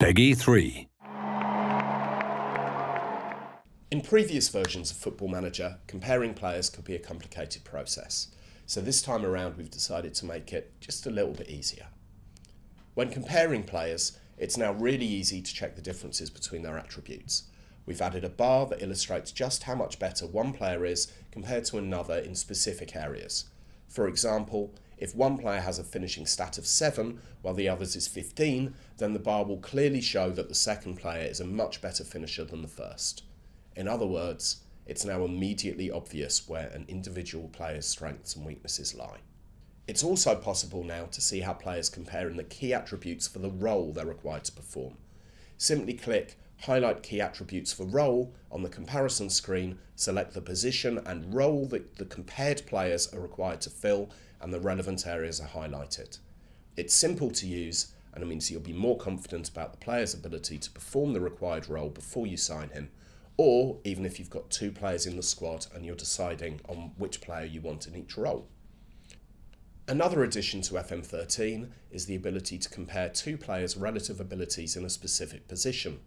Peggy 3. In previous versions of Football Manager, comparing players could be a complicated process. So this time around we've decided to make it just a little bit easier. When comparing players, it's now really easy to check the differences between their attributes. We've added a bar that illustrates just how much better one player is compared to another in specific areas. For example, if one player has a finishing stat of 7 while the other's is 15, then the bar will clearly show that the second player is a much better finisher than the first. In other words, it's now immediately obvious where an individual player's strengths and weaknesses lie. It's also possible now to see how players compare in the key attributes for the role they're required to perform. Simply click Highlight Key Attributes for Role on the comparison screen, select the position and role that the compared players are required to fill, and the relevant areas are highlighted. It's simple to use, and it means you'll be more confident about the player's ability to perform the required role before you sign him, or even if you've got 2 players in the squad and you're deciding on which player you want in each role. Another addition to FM13 is the ability to compare 2 players' relative abilities in a specific position.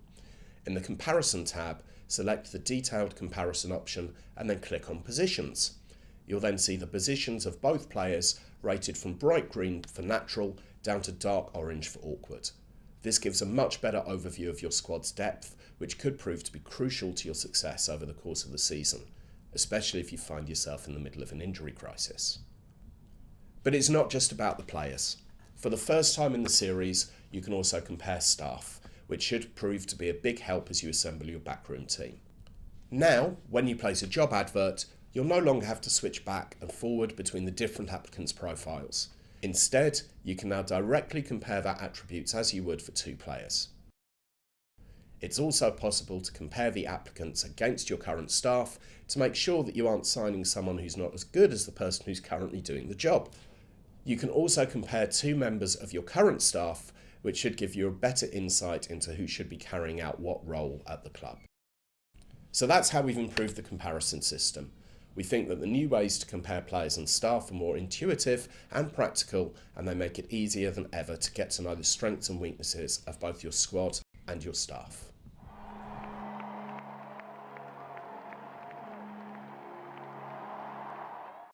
In the Comparison tab, select the Detailed Comparison option and then click on Positions. You'll then see the positions of both players rated from bright green for natural down to dark orange for awkward. This gives a much better overview of your squad's depth, which could prove to be crucial to your success over the course of the season, especially if you find yourself in the middle of an injury crisis. But it's not just about the players. For the first time in the series, you can also compare staff, which should prove to be a big help as you assemble your backroom team. Now, when you place a job advert, you'll no longer have to switch back and forward between the different applicants' profiles. Instead, you can now directly compare their attributes as you would for 2 players. It's also possible to compare the applicants against your current staff to make sure that you aren't signing someone who's not as good as the person who's currently doing the job. You can also compare 2 members of your current staff, which should give you a better insight into who should be carrying out what role at the club. So that's how we've improved the comparison system. We think that the new ways to compare players and staff are more intuitive and practical, and they make it easier than ever to get to know the strengths and weaknesses of both your squad and your staff.